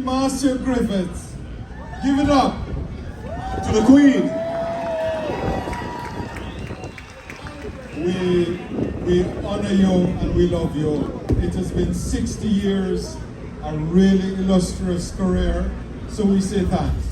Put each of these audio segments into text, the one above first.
Marcia Griffiths. Give it up to the Queen. We honor you and we love you. It has been 60 years, a really illustrious career, so we say thanks.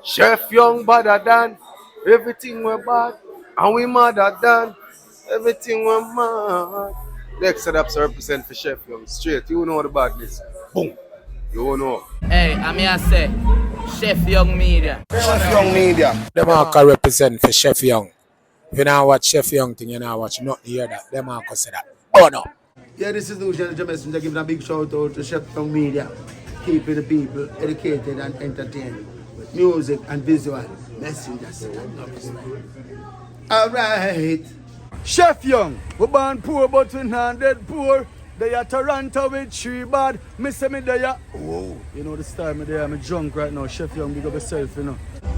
Chef Young better than everything we're bad, and we madder than everything we're mad. Next setups represent for Chef Young. Straight, you know the badness. Boom. You know. Hey, I'm here to say, Chef Young Media. Chef Young Media. Them all can represent for Chef Young. If you now watch Chef Young thing, you now watch nothing hear that. Them all can say that. Oh no. Yeah, this is Lucian the Messenger giving a big shout out to Chef Young Media, keeping the people educated and entertained with music and visual messages. Alright. Chef Young, we born poor but we not dead poor. They are Toronto with 3 bad. Me say me there. Whoa. You know the style me there, I'm drunk right now. Chef Young, big up yourself, you know.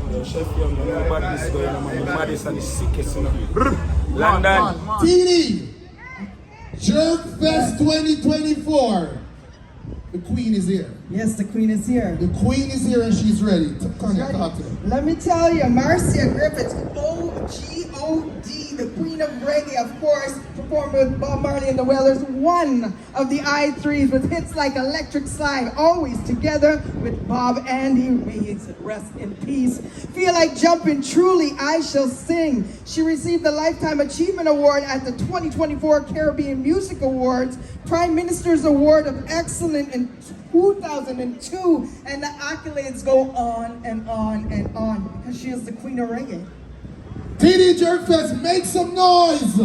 Yo, Chef Young, you know about this going on, man. The maddest and the sickest, you know. London. TD Jerkfest 2024. The Queen is here. Yes, the Queen is here. The Queen is here and she's ready. Come here, talk to them. Let me tell you, Marcia Griffiths, OGOD, the Queen of Reggae, of course, performed with Bob Marley and the Wailers, one of the I3s with hits like Electric Slide, always together with Bob Andy. May he rest in peace. Feel like jumping, truly I shall sing. She received the Lifetime Achievement Award at the 2024 Caribbean Music Awards, Prime Minister's Award of Excellence in 2002, and the accolades go on and on and on because she is the Queen of Reggae. TD Jerkfest, make some noise.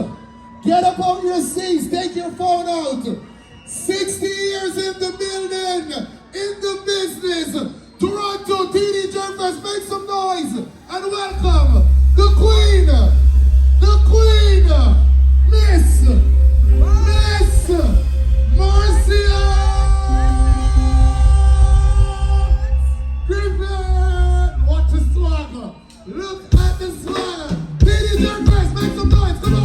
Get up on your seats, take your phone out. 60 years in the building, in the business. Toronto, TD Jerkfest, make some noise and welcome the Queen, Miss Marcia Griffiths. Watch the swagger. Look at the swagger. TD Jerkfest, make some noise. Come on.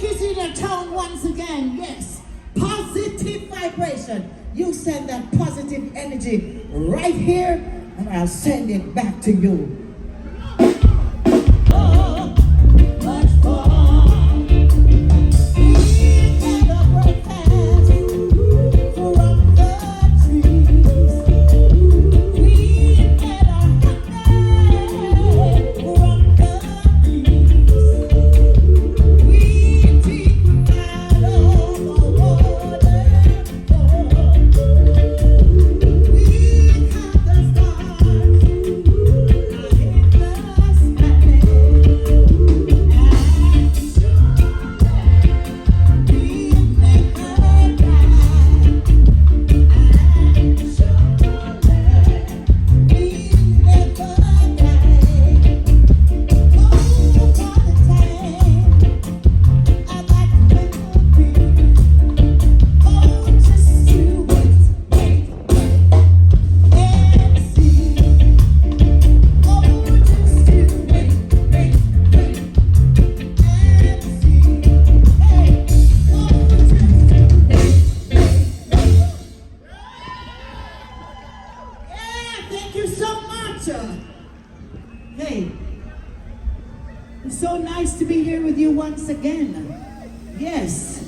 is in the town once again, yes. Positive vibration. You send that positive energy right here, and I'll send it back to you. Much fun. We had a breakfast from the trees. We had a honey from the bees. We drink out of the waterfall. We have the stars in the Thank you so much. Hey, it's so nice to be here with you once again. Yes,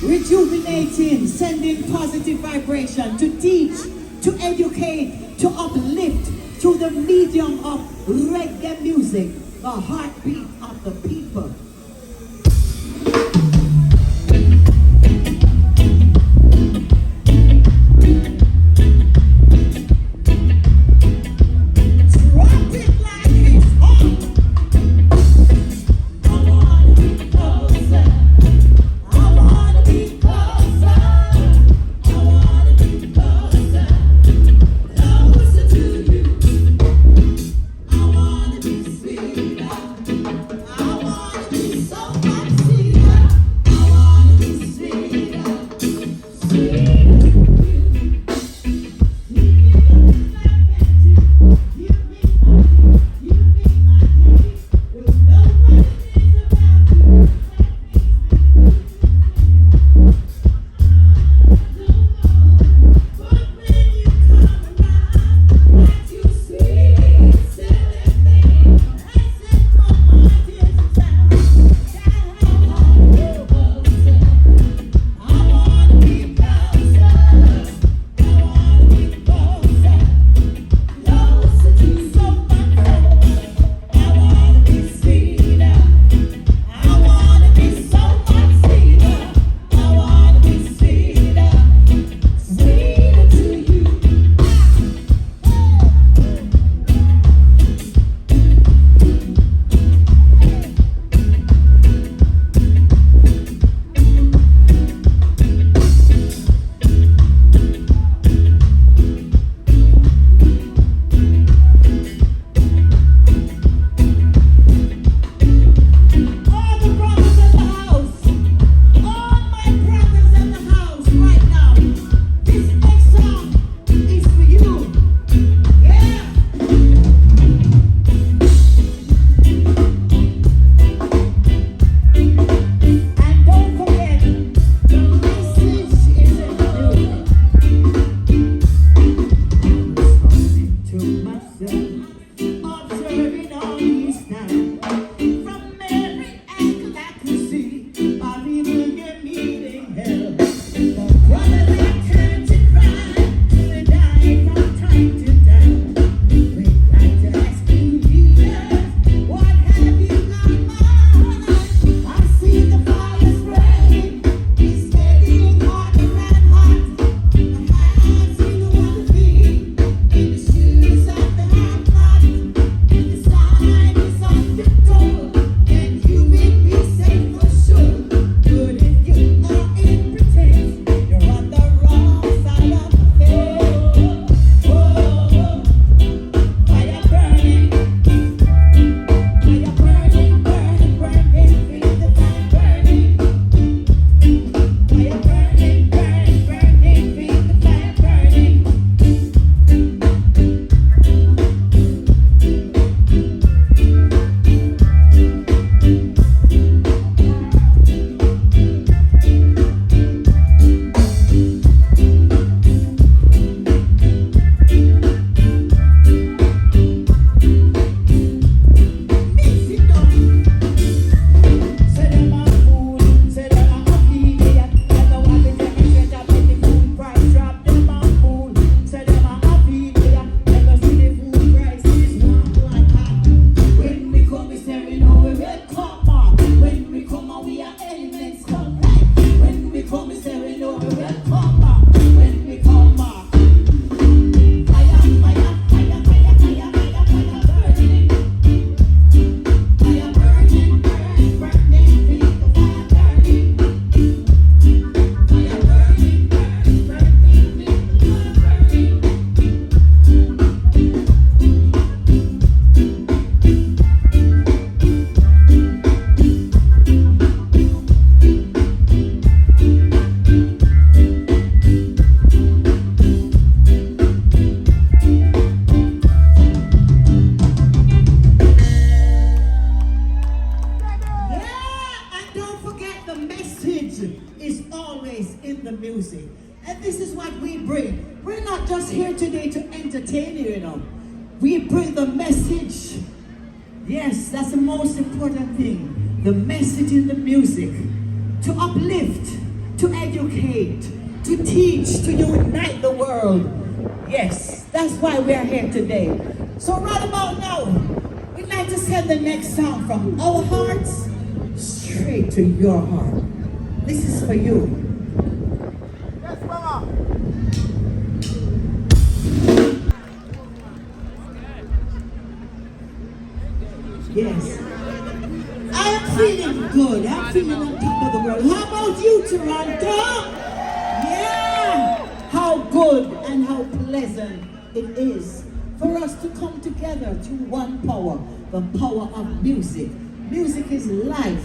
rejuvenating, sending positive vibration to teach, to educate, to uplift through the medium of reggae music, the heartbeat of the people. I wanna be entertain you, you know. We bring the message. Yes, that's the most important thing. The message in the music. To uplift, to educate, to teach, to unite the world. Yes, that's why we are here today. So right about now, we'd like to send the next song from our hearts straight to your heart. This is for you. Yes, mama. Yes. I am feeling good. I'm feeling on top of the world. How about you, Toronto? Yeah. How good and how pleasant it is for us to come together to one power, the power of music. Music is life.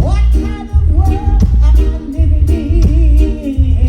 What kind of world am I living in?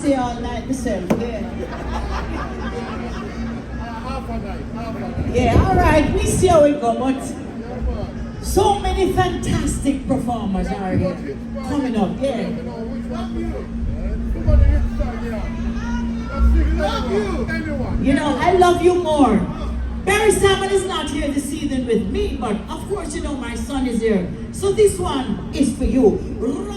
stay all night myself. Yeah. Yeah, all right. We see how it go, but so many fantastic performers are here coming up. Yeah. You know, I love you more. Barry Salmon is not here this evening with me, but of course, you know, my son is here. So this one is for you. Run.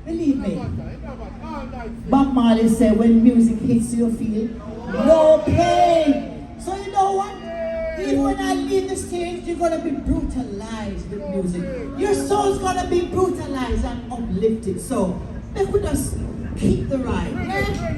Believe me. Bob Marley said, when music hits you, feel no pain. So you know what? Even when I leave the stage, you're going to be brutalized with music. Your soul's going to be brutalized and uplifted. So let me just keep the ride. Yeah?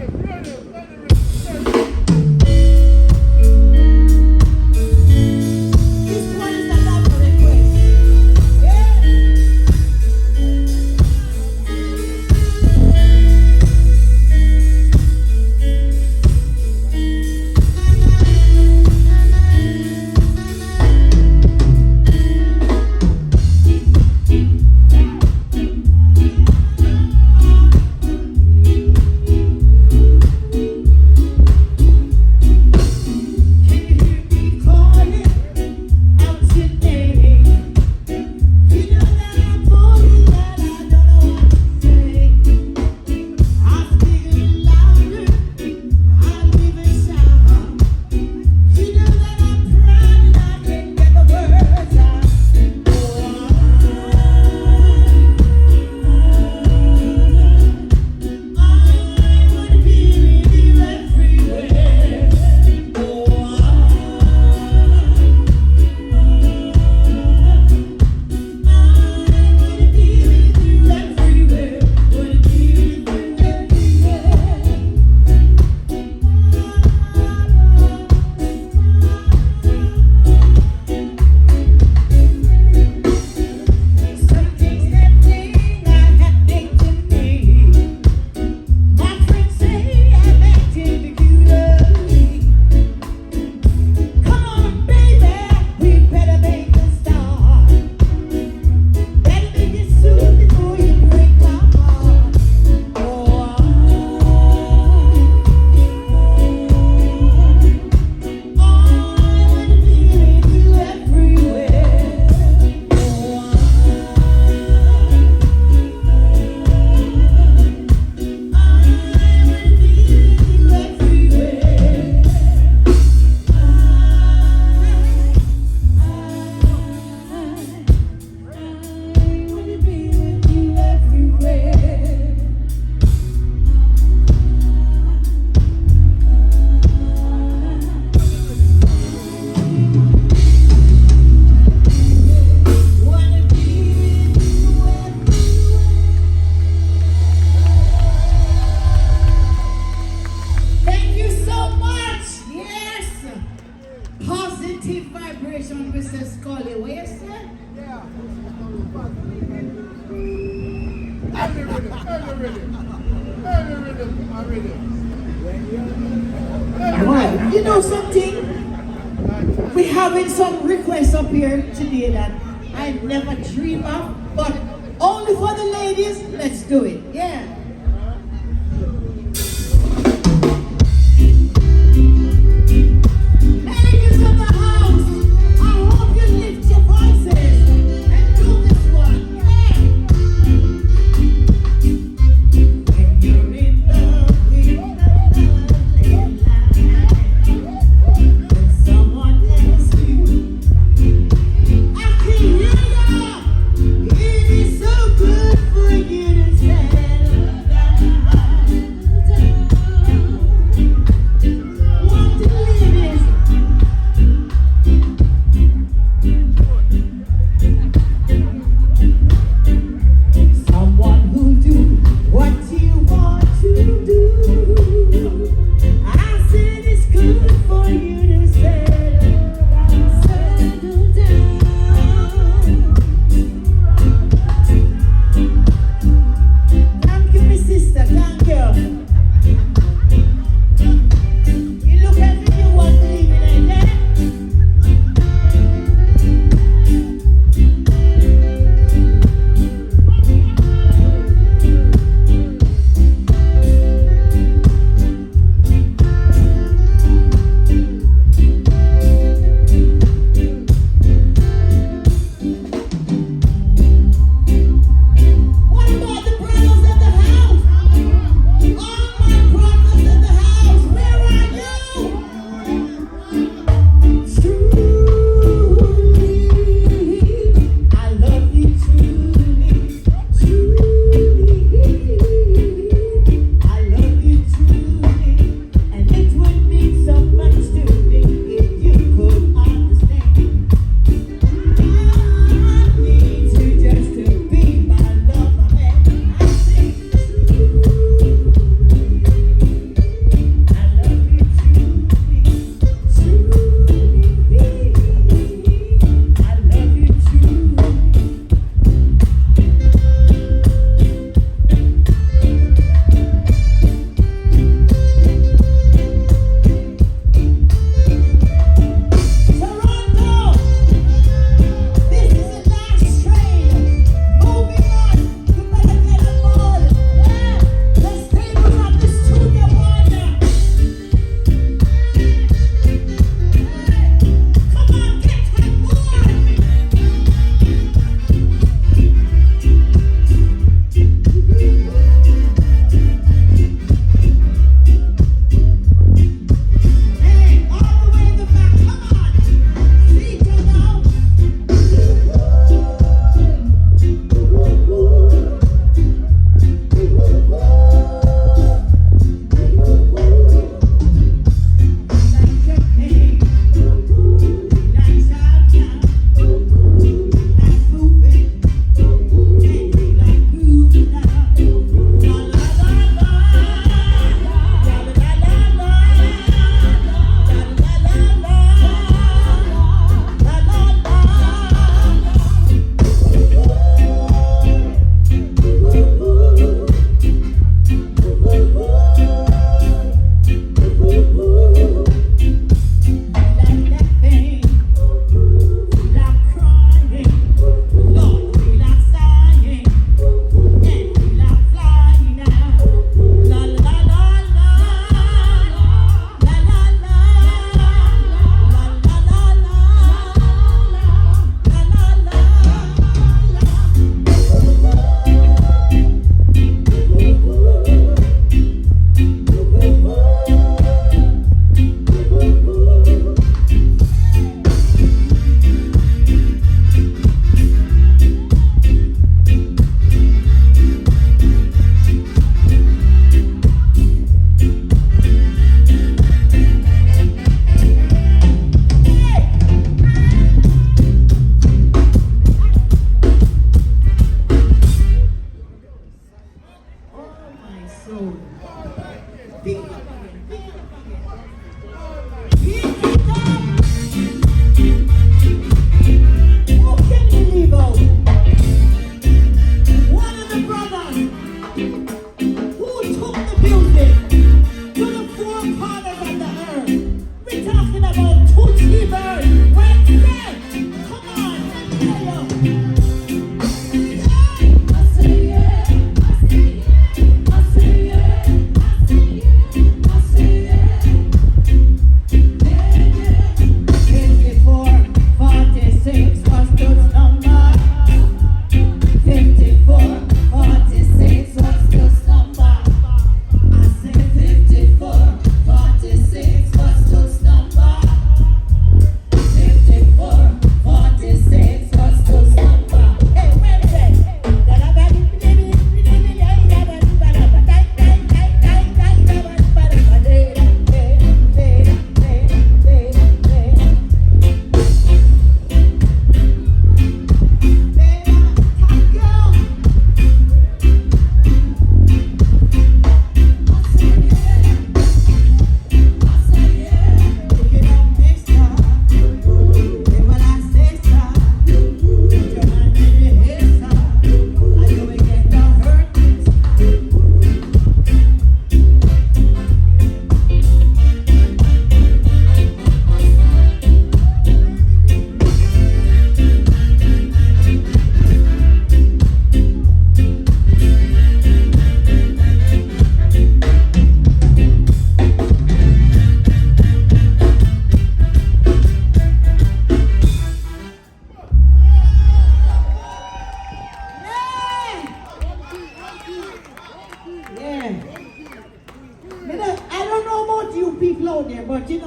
Mr. Scully. What you say? Well, you know something? We're having some requests up here today that I never dream of, but only for the ladies, let's do it. Yeah. Ladies of the house, I hope you lift your voices and do this one. Yeah. When you're in love with another when someone else you, I can hear ya. It is so good for you to tell.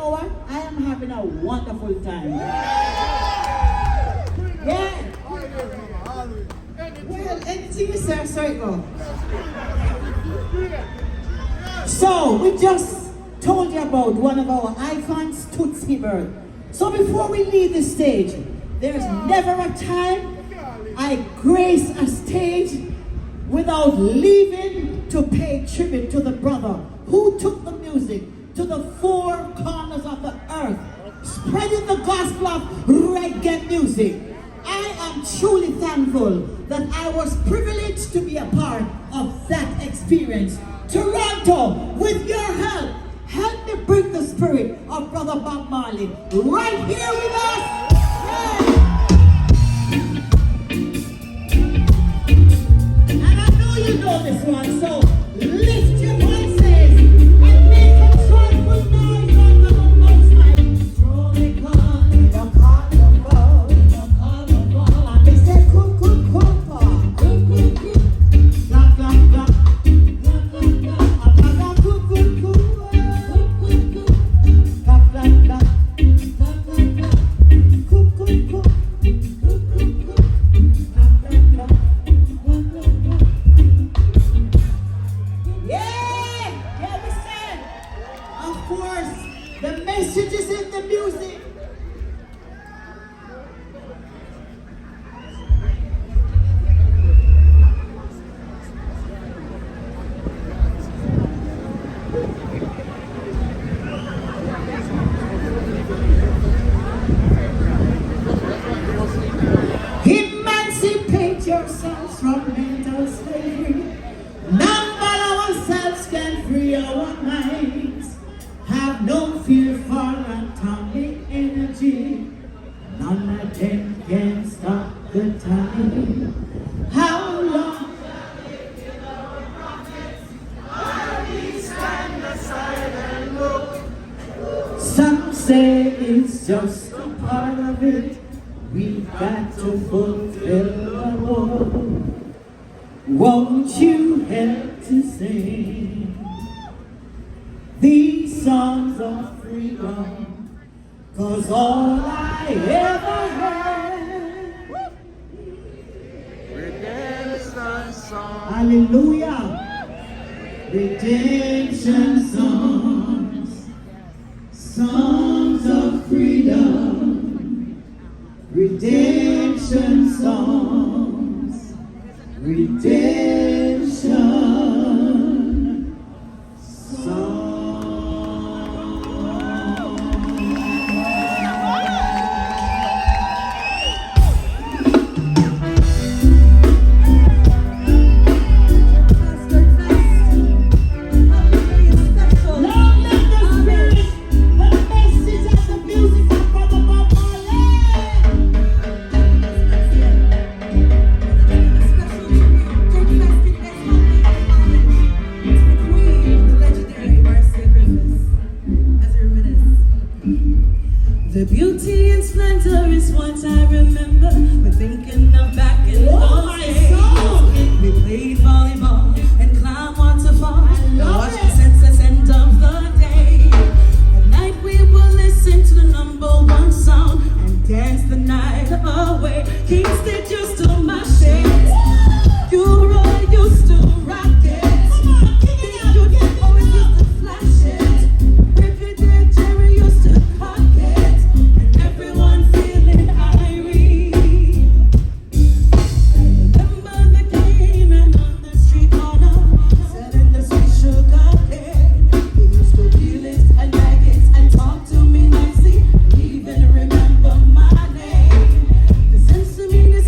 know what? I am having a wonderful time. Yeah. Well, anything you say, sorry, go. So, we just told you about one of our icons, Tootsie Bird. So before we leave the stage, there's never a time I grace a stage without leaving to pay tribute to the brother who took the music to the four corners of the earth, spreading the gospel of reggae music. I am truly thankful that I was privileged to be a part of that experience. Toronto, with your help, help me bring the spirit of Brother Bob Marley right here with us. And I know you know this one, so lift your voices and make a joyful noise unto the Most High. Rolling on in the carnival, and they say, cook, cook, cook, cook, cook, cook, clap, clap, clap. Messages in the music. Emancipate yourselves from mental slavery. None but ourselves can free our minds. Have no fear for atomic energy. None of them can stop the time. How long shall we stand aside and look? Some say it's just a part of it. We've got to fulfill the role. Won't you help to sing these songs of freedom? 'Cause all I ever heard, redemption songs, hallelujah, redemption songs, songs of freedom, redemption songs, redemption songs. The beauty and splendor is what I remember. We're thinking of back in those days. We played volleyball and climbed waterfall. Watched the senseless end of the day. At night we will listen to the #1 song and dance the night away. Kings, they just do my shit. You really used to rock it. You always used to flash it. Ricky did, Jerry used to cock it. Everyone feeling irate. Remember the game and on the street corner, selling the sweet sugar cane. We used to peel it and bag it and talk to me nicely. Even remember my name. The sense of me is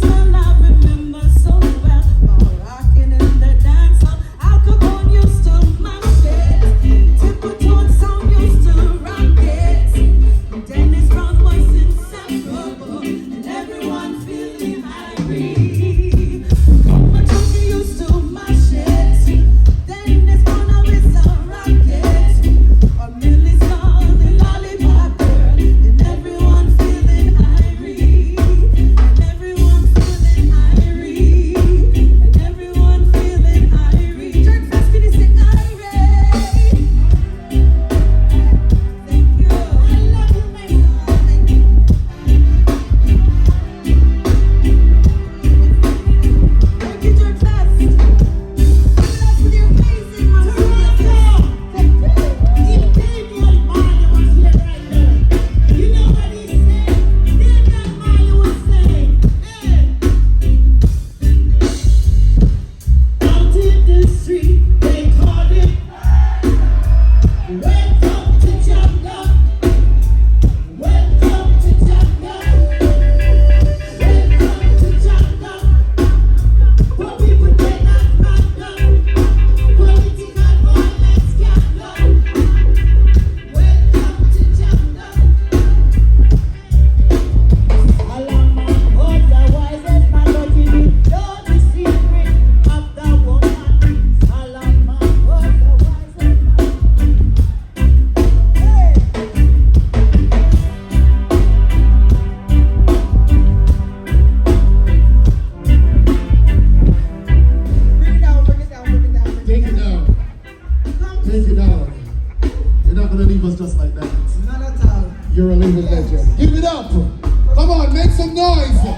You're a living legend. Give it up. Come on, make some noise. The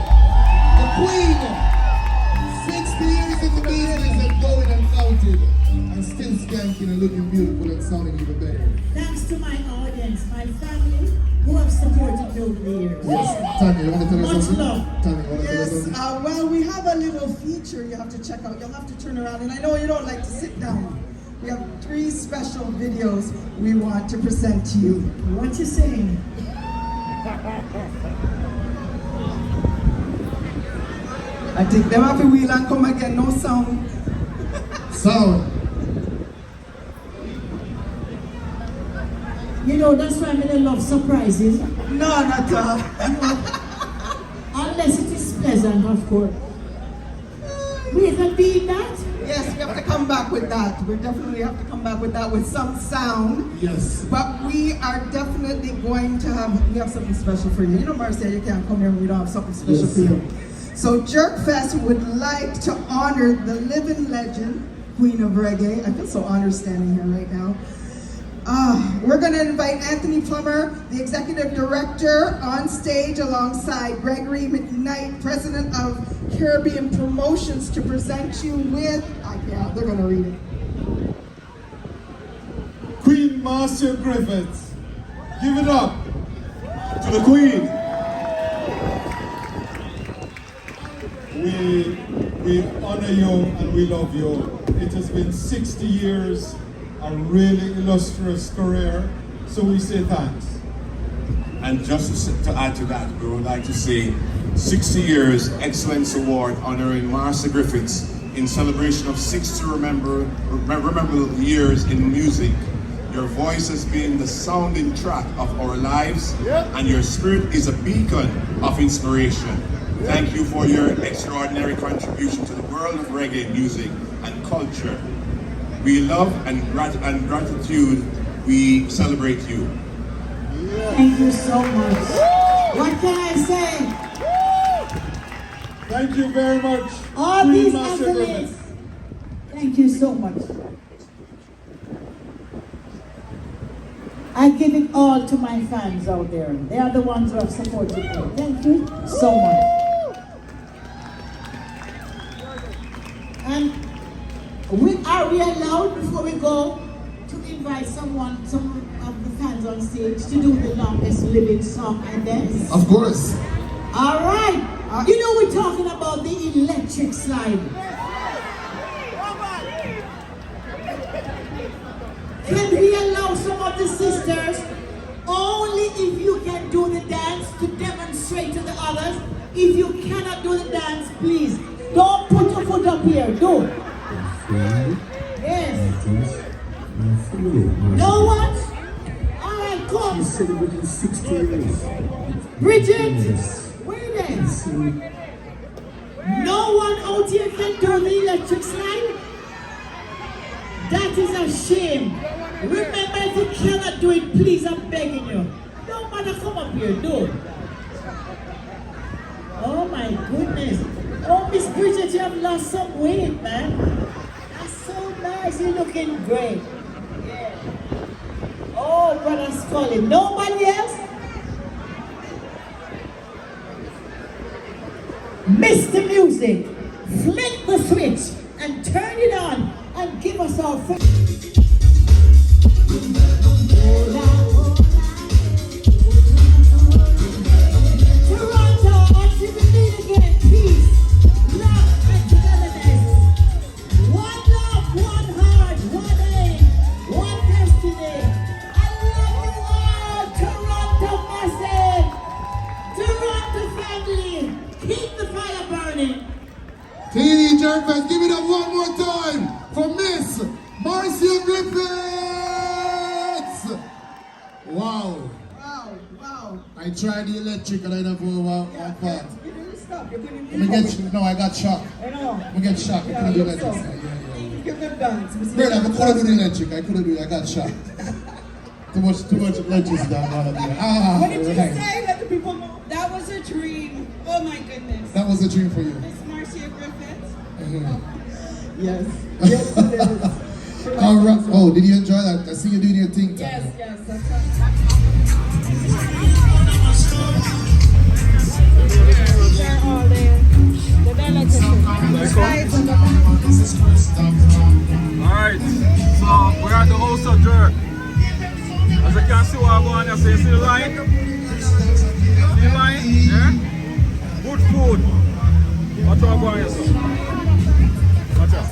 Queen. 60 years in the business and going and counting. And still skanking and looking beautiful and sounding even better. Thanks to my audience, my family, who have supported me over the years. Yes. Tanya, you want to tell us Much something? love. Tanya, you want to tell us Yes, something? well, we have a little feature you have to check out. You'll have to turn around, and I know you don't like to sit down. We have 3 special videos we want to present to you. What you saying? I think them have to wheel and come again, no sound. Sound. You know, that's why I really love surprises. No, not all. Unless it is pleasant, of course. We can be that. Yes, we have to come back with that. We definitely have to come back with that with some sound. Yes. But we are definitely going to have something special for you. You know, Marcia, you can't come here and we don't have something special for you. So Jerkfest would like to honor the living legend, Queen of Reggae. I feel so honored standing here right now. We're going to invite Anthony Plummer, the Executive Director, on stage alongside Gregory McKnight, President of Caribbean Promotions, to present you with, they're going to read it. Queen Marcia Griffiths. Give it up to the Queen. We honor you and we love you. It has been 60 years, a really illustrious career, so we say thanks. And just to add to that, we would like to say 60 years Excellence Award honoring Marcia Griffiths in celebration of 60 memorable years in music. Your voice has been the sounding track of our lives, and your spirit is a beacon of inspiration. Thank you for your extraordinary contribution to the world of reggae music and culture. We love and gratitude, we celebrate you. Thank you so much. What can I say? Thank you very much. All Queen these Marcia accolades. Griffiths. Thank you so much. I give it all to my fans out there. They are the ones who have supported me. Thank you so much. And are we allowed, before we go, to invite some of the fans on stage to do the longest living song and dance? Of course. All right. You know we're talking about the electric slide. Can we allow some of the sisters, only if you can do the dance, to demonstrate to the others? If you cannot do the dance, please, don't put your foot up here. Do it. Yes. No one? All right, come. She's celebrating 60 years. Bridget, where is? No one out here can do the electric slide? That is a shame. Remember, if you cannot do it, please, I'm begging you. Don't matter, come up here, do it. Oh my goodness. Oh, Miss Bridget, you have lost some weight, man. That's so nice, you're looking great. Yeah. Oh, Brother Scully, nobody else? Mr. Music, flick the switch and turn it on and give us our first. Toronto, until we meet again, peace, love, and togetherness. One love, one heart, one aim, one destiny. I love you all, Toronto massive, Toronto family. Keep the fire burning. TD Jerkfest, give it up one more time for Miss Marcia Griffiths! Wow. Wow, wow. I tried the electric and I never one part. You didn't stop. You couldn't I got shocked. I know. I get shocked. I couldn't do electric. Give them dance. Brother, I couldn't do the electric. I couldn't do it. I got shocked. Too much electricity down there. What did you say? Let the people know. That was a dream. Oh my goodness. That was a dream for you. Miss Marcia Griffiths. Yes. Yes, it is. All right. Oh, did you enjoy that? I see you doing your thing. Yes, yes. That's right. see the line? See the line? Yeah? Good food. What are you going to say?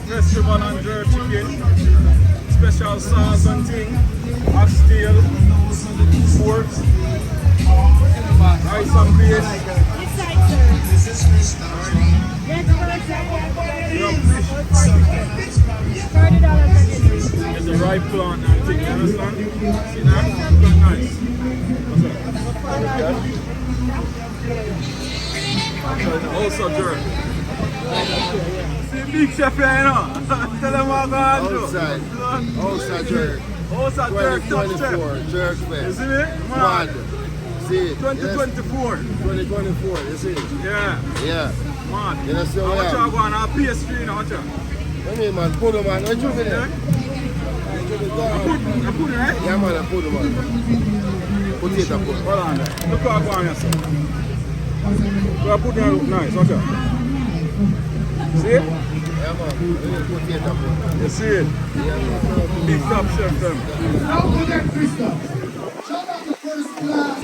Fresh ribbon and jerk chicken. Special sauce and thing. Oxtail. Pork. Rice and beans. It's a ripe plant and thing, you understand? See that? Look nice. What's up? Also jerk. See big chef here, you know? Tell them what I'm going to do. Outside jerk. Outside jerk, top chef. Jerkfest. You see me? Mad. See it. 2024. 2024, you see it? Yeah. Yeah. Man. You know, so watch out going on PS3 now, watch out. I mean, man, put them on. What you mean? I put it, right? Yeah, man, I put them on. Potato put. Hold on there. Look how I'm going yourself. So I put them look nice, watch out. See it? Yeah, man. Potato put. You see it? Big top chef them. Now we get Krista. Shout out the first class.